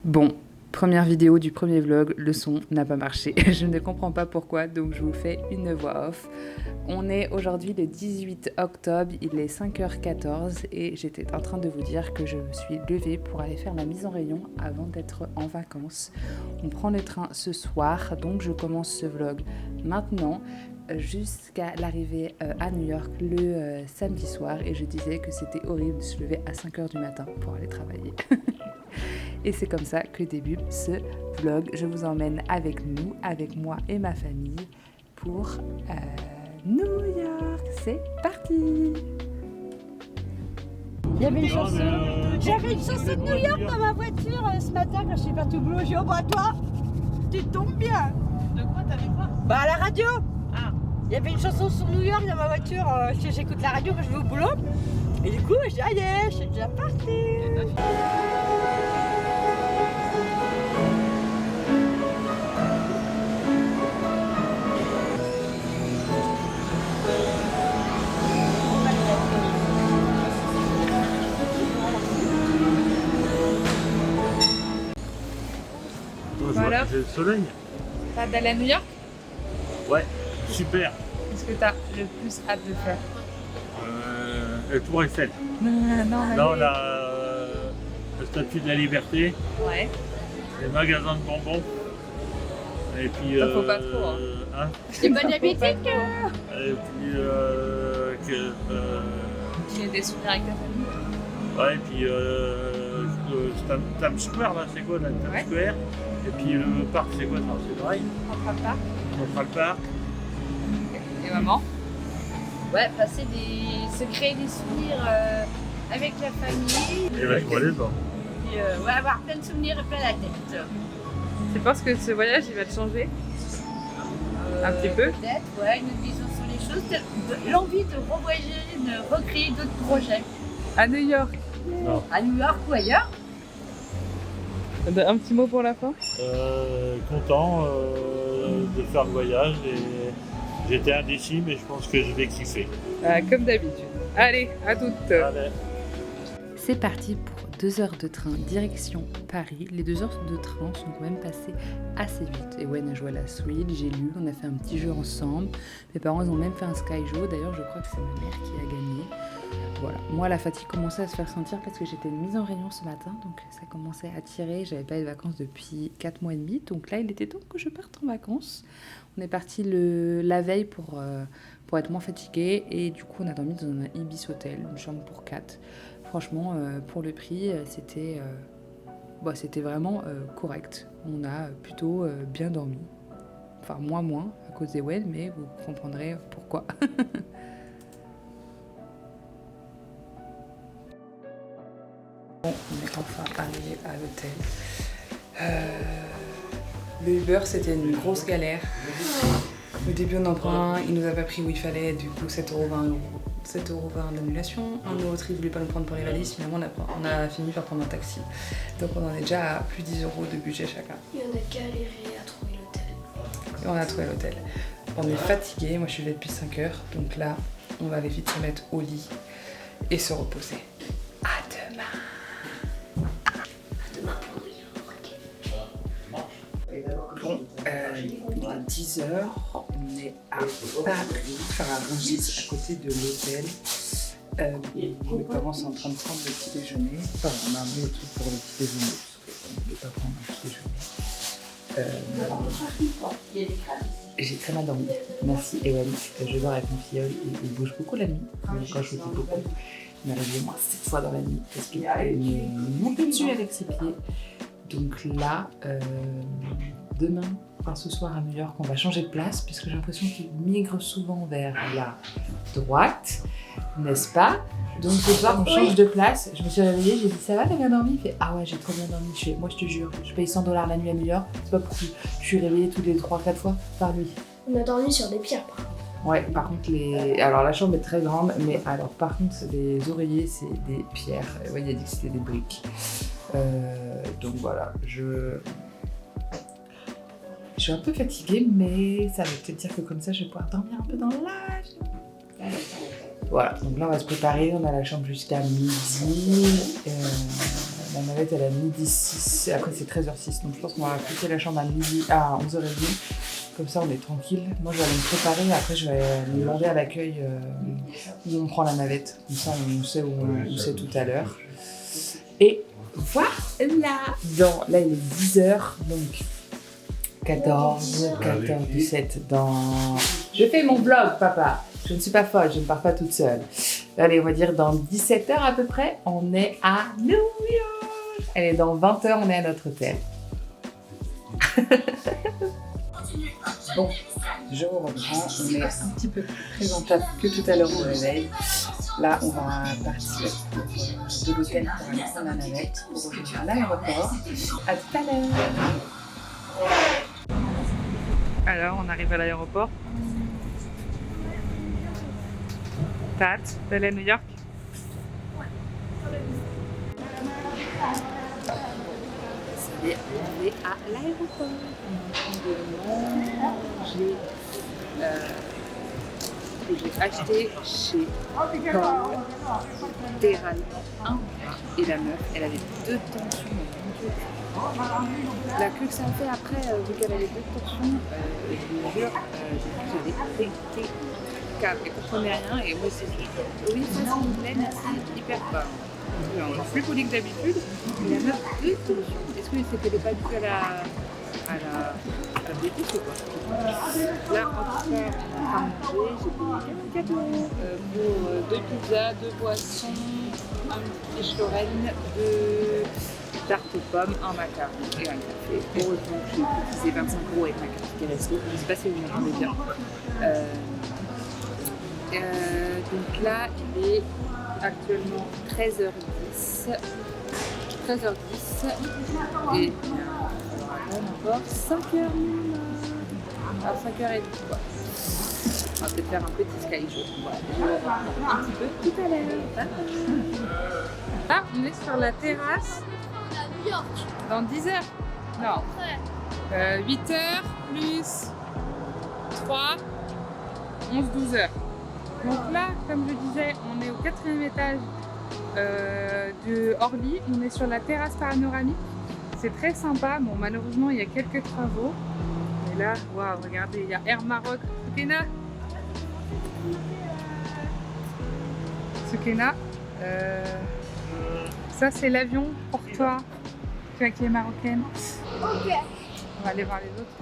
Bon, première vidéo du premier vlog, le son n'a pas marché. Je ne comprends pas pourquoi, donc je vous fais une voix off. On est aujourd'hui le 18 octobre, il est 5h14 et j'étais en train de vous dire que je me suis levée pour aller faire ma mise en rayon avant d'être en vacances. On prend le train ce soir, donc je commence ce vlog maintenant jusqu'à l'arrivée à New York le samedi soir et je disais que c'était horrible de se lever à 5h du matin pour aller travailler. Et c'est comme ça que débute ce vlog. Je vous emmène avec nous, avec moi et ma famille pour New York. C'est parti! Il y avait une chanson. J'avais une chanson de New York dans ma voiture ce matin quand je suis partie au boulot. J'ai dit, oh bah toi, tu tombes bien. De quoi t'avais quoi? Bah à la radio. Ah. Il y avait une chanson sur New York dans ma voiture. J'écoute la radio quand je vais au boulot. Et du coup, je dis, allez, je suis déjà partie. Voilà. J'ai le soleil. T'as hâte d'aller à New York? Ouais, super. Qu'est-ce que t'as le plus hâte de faire? Le Tour Eiffel. Non, la Statue de la Liberté. Ouais. Les magasins de bonbons. Et puis. Faut pas trop, hein. C'est pas diabétique. Et puis. J'ai des souvenirs avec ta famille. Ouais, et puis. Times Square, là, c'est quoi là, Times Square? Et puis le parc, c'est quoi? C'est pareil. Central Park. Et maman? Ouais, se créer des souvenirs avec la famille. Et là, je vois les dents. Et ouais, avoir plein de souvenirs et plein la tête. Tu penses que ce voyage il va te changer? Un petit peu? Peut-être, ouais, une vision sur les choses. L'envie de revoyager, de recréer d'autres projets. À New York? Non. À New York ou ailleurs. Un petit mot pour la fin? Content de faire le voyage et j'étais indécis mais je pense que je vais kiffer. Comme d'habitude. Allez, à toutes! Allez. C'est parti pour 2 heures de train direction Paris. Les 2 heures de train sont quand même passées assez vite. Et ouais, on a joué à la Switch, j'ai lu, on a fait un petit jeu ensemble. Mes parents ils ont même fait un Sky Joe. D'ailleurs, je crois que c'est ma mère qui a gagné. Voilà, moi la fatigue commençait à se faire sentir parce que j'étais mise en rayon ce matin, donc ça commençait à tirer, j'avais pas eu de vacances depuis 4 mois et demi, donc là il était temps que je parte en vacances. On est parti la veille pour être moins fatigué et du coup on a dormi dans un Ibis Hotel, une chambre pour 4. Franchement pour le prix c'était vraiment correct, on a plutôt bien dormi, enfin moins à cause des WED, mais vous comprendrez pourquoi. Bon, on est enfin arrivé à l'hôtel. Le Uber, c'était une grosse galère. Au début, on en prend un, il nous a pas pris où il fallait, du coup 7,20 € d'annulation. Un autre, il voulait pas nous prendre pour les valises, finalement on a fini par prendre un taxi. Donc on en est déjà à plus de 10 € de budget chacun. Et on a galéré à trouver l'hôtel. Et on a trouvé l'hôtel. On est fatigué, moi je suis levée depuis 5 h, donc là, on va aller vite se mettre au lit et se reposer. À demain! Bon, il est 10 h, on est à Paris, enfin à Rungis, à côté de l'hôtel. Mes parents sont en train de prendre le petit déjeuner. Enfin, on a amené le truc pour le petit déjeuner, parce qu'on ne peut pas prendre un petit déjeuner. J'ai très mal dormi. Merci Ewan. Je dors avec mon filleul, il bouge beaucoup la nuit. Quand je vous dis beaucoup, il m'est réveillé au moins 7 fois dans la nuit parce qu'il me monte dessus avec ses pieds. Donc là, demain, enfin ce soir à New York, on va changer de place puisque j'ai l'impression qu'il migre souvent vers la droite, n'est-ce pas? Donc ce soir, on change de place. Je me suis réveillée, j'ai dit ça va, t'as bien dormi? Il fait ah ouais, j'ai trop bien dormi. Moi je te jure, je paye 100 $ la nuit à New York. C'est pas pour que je suis réveillée toutes les 3-4 fois par nuit. On a dormi sur des pierres, par contre. Ouais, par contre, alors la chambre est très grande, mais alors par contre, les oreillers, c'est des pierres. Ouais, il a dit que c'était des briques. Donc voilà, je suis un peu fatiguée, mais ça veut peut-être dire que comme ça, je vais pouvoir dormir un peu dans l'avion. Voilà, donc là on va se préparer, on a la chambre jusqu'à midi, on La navette elle est à midi 6, après c'est 13h06, donc je pense qu'on va quitter la chambre à 11h30. Comme ça on est tranquille. Moi je vais aller me préparer, après je vais aller demander à l'accueil où on prend la navette. Comme ça on sait où c'est tout à l'heure. Et voilà. Bon, là il est 10h, donc 14, 17 dans... Je fais mon vlog papa. Je ne suis pas folle, je ne pars pas toute seule. Allez, on va dire dans 17h à peu près, on est à New York. Allez, dans 20h, on est à notre hôtel. Bon, je vous reprends. On est un petit peu plus présentable que tout à l'heure au réveil. Là, on va partir de l'hôtel pour aller prendre la navette pour revenir à l'aéroport. À tout à l'heure. Alors, on arrive à l'aéroport. T'as hâte d'aller à New York? On est à l'aéroport. On est en train de manger que j'ai acheté chez Paul. Littéralement un mois. Et la meuf, elle avait 2 tensions. La queue que ça a fait après, vu qu'elle avait 2 tensions, je vous jure, j'avais pété. Elle comprenait rien et moi c'est oui ça s'il vous plaît merci hyper fort. Encore plus poli que d'habitude, mais la meuf 2 tensions. Est-ce que c'était pas du tout à la bêtise ou quoi? Là en tout cas on est en train de manger, j'ai payé 44 € pour 2 pizzas, 2 boissons, un petit quiche Lorraine, 2 tartes aux pommes, un macaron et un café. Heureusement que j'ai utilisé 25 € avec ma carte resto, je ne sais pas si vous m'entendez bien. Donc là, il est actuellement 13h10. 13h10 et il va encore 5h à 5h30 quoi. On va peut-être faire un petit sky show. Voilà, je vais reprendre un petit peu tout à l'heure. Là, on est sur la terrasse. Dans 10h? Non. 8h plus 3, 11-12h. Donc là, comme je disais, on est au 4e étage de Orly. On est sur la terrasse panoramique. C'est très sympa. Bon, malheureusement, il y a quelques travaux. Et là, waouh, regardez, il y a Air Maroc. Soukena. Ça, c'est l'avion pour toi. Toi qui es marocaine. Ok. On va aller voir les autres.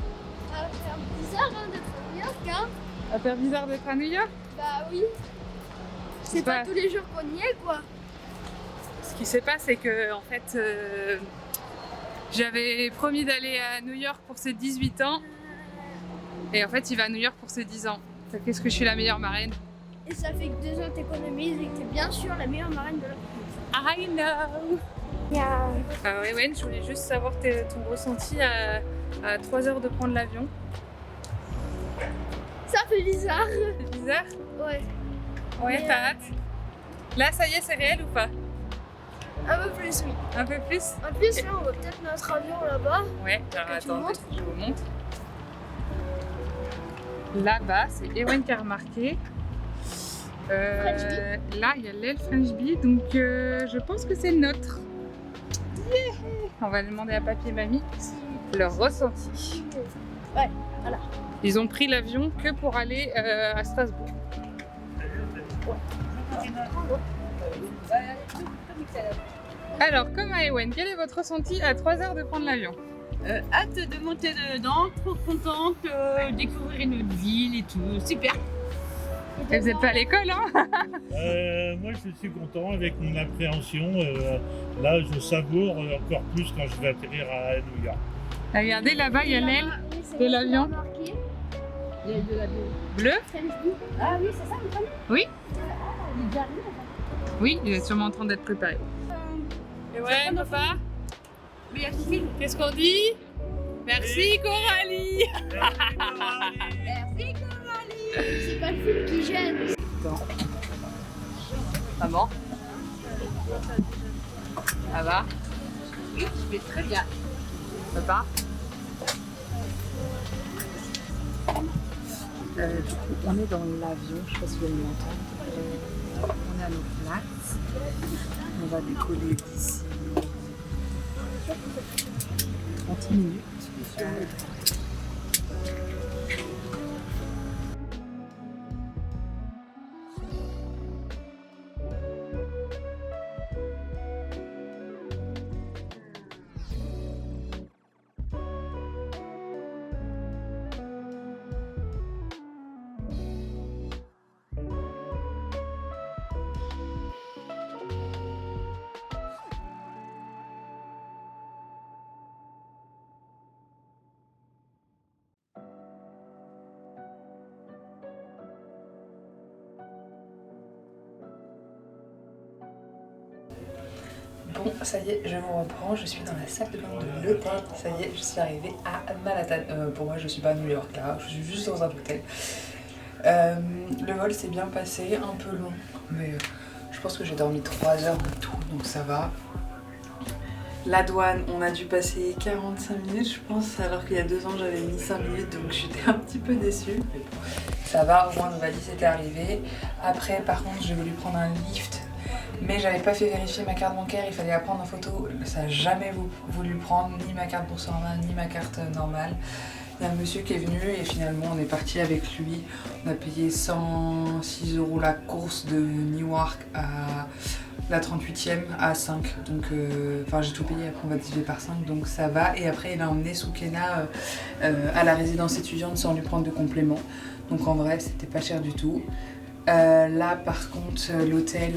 Ça va faire bizarre hein, d'être à New York, hein? Ça va faire bizarre d'être à New York? Bah oui. C'est pas tous les jours qu'on y est, quoi. Ce qui se passe, c'est que en fait, j'avais promis d'aller à New York pour ses 18 ans. Et en fait, il va à New York pour ses 10 ans. Qu'est-ce que je suis la meilleure marraine? Et ça fait que 2 ans que t'économises et que t'es bien sûr la meilleure marraine de la France. I know! Ah ouais, ouais, je voulais juste savoir ton ressenti à 3 heures de prendre l'avion. Ça fait bizarre. C'est bizarre? Ouais. Ouais, Mais, t'as hâte? Là, ça y est, c'est réel ou pas? Un peu plus, oui. Un peu plus? En plus, là, on voit peut-être notre avion là-bas. Ouais, alors Que tu me attendez, montres? je vous montre. Là-bas, c'est Ewen qui a remarqué. Là, il y a l'aile French Bee, donc je pense que c'est le nôtre. Yeah. On va demander à papy et mamie leur ressenti. Ouais, voilà. Ils ont pris l'avion que pour aller à Strasbourg. Alors, comme à Ewen, quel est votre ressenti à 3 heures de prendre l'avion? Hâte de monter dedans, trop contente, découvrir une autre ville et tout, super. Et vous n'êtes pas à l'école, hein? Moi, je suis content avec mon appréhension. Là, je savoure encore plus quand je vais atterrir à New York. Regardez, là-bas, il y a l'aile de l'avion. Il y a de l'avion. Bleu? Ah oui, c'est ça le fameux? Oui. Il est déjà arrivé, en fait. Oui, il est sûrement en train d'être préparé. Et ouais, papa? Mais il y a tout film. Qu'est-ce qu'on dit? Merci, Coralie! Merci, Coralie. C'est pas le film qui gêne. Maman? Ça va? Oui, je vais très bien. Papa? Du coup, on est dans l'avion, je sais pas si vous allez m'entendre. On est à nos places. On va décoller d'ici 30 minutes. Bon, ça y est, je vous reprends, je suis dans la salle de bain de l'hôtel, ça y est, je suis arrivée à Manhattan. Pour moi, je suis pas à New York là, je suis juste dans un hôtel. Le vol s'est bien passé, un peu long, mais je pense que j'ai dormi 3 heures de tout, donc ça va. La douane, on a dû passer 45 minutes, je pense, alors qu'il y a 2 ans, j'avais mis 5 minutes, donc j'étais un petit peu déçue. Mais bon, ça va, au moins nos valises étaient arrivées. Après, par contre, j'ai voulu prendre un lift. Mais j'avais pas fait vérifier ma carte bancaire, il fallait la prendre en photo, ça n'a jamais voulu prendre ni ma carte Boursorama ni ma carte normale. Il y a un monsieur qui est venu et finalement on est parti avec lui. On a payé 106 € la course de Newark à la 38e à 5. Donc enfin j'ai tout payé, après on va diviser par 5 donc ça va. Et après il a emmené Soukena à la résidence étudiante sans lui prendre de complément. Donc en vrai c'était pas cher du tout. Là par contre l'hôtel,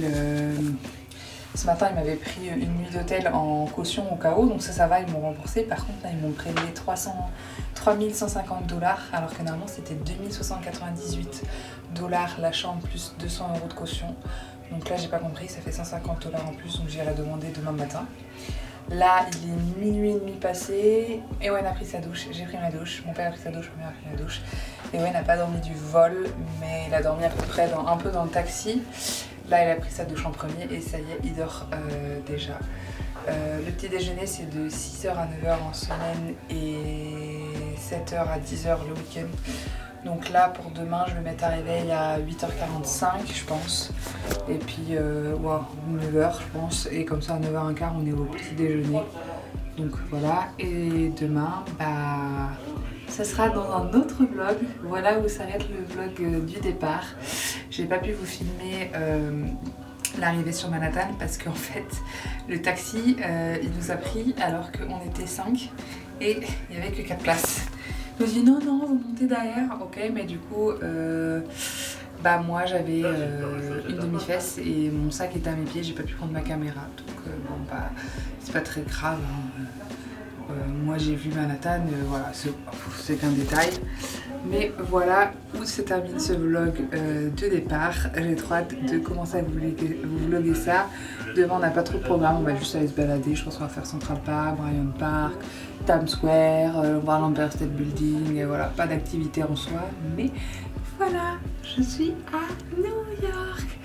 ce matin ils m'avaient pris une nuit d'hôtel en caution au cas où, donc ça va, ils m'ont remboursé. Par contre là ils m'ont prélevé 3150 $ alors que normalement c'était 2798 $ la chambre plus 200 € de caution. Donc là j'ai pas compris, ça fait 150 $ en plus, donc j'irai demander demain matin. Là il est minuit et demi passé, Ewen a pris sa douche, j'ai pris ma douche, mon père a pris sa douche, ma mère a pris la douche. Ewen n'a pas dormi du vol, mais il a dormi à peu près un peu dans le taxi. Là il a pris sa douche en premier et ça y est, il dort déjà. Le petit déjeuner c'est de 6h à 9h en semaine et 7h à 10h le week-end. Donc là pour demain je vais mettre à réveil à 8h45 je pense. Et puis 9h je pense. Et comme ça à 9h15 on est au petit déjeuner. Donc voilà. Et demain ça sera dans un autre vlog. Voilà où s'arrête le vlog du départ. J'ai pas pu vous filmer l'arrivée sur Manhattan parce qu'en fait le taxi il nous a pris alors qu'on était 5 et il n'y avait que 4 places. Je me suis dit non, vous montez derrière, ok, mais du coup, moi j'avais une demi-fesse et mon sac était à mes pieds, j'ai pas pu prendre ma caméra, donc c'est pas très grave. Hein. Moi j'ai vu Manhattan, voilà, c'est qu'un détail. Mais voilà où se termine ce vlog de départ. J'ai trop hâte de commencer à vous vlogger ça. Demain on n'a pas trop de programme, on va juste aller se balader. Je pense qu'on va faire Central Park, Bryant Park, Times Square, voir l'Empire State Building. Et voilà, pas d'activité en soi, mais voilà, je suis à New York.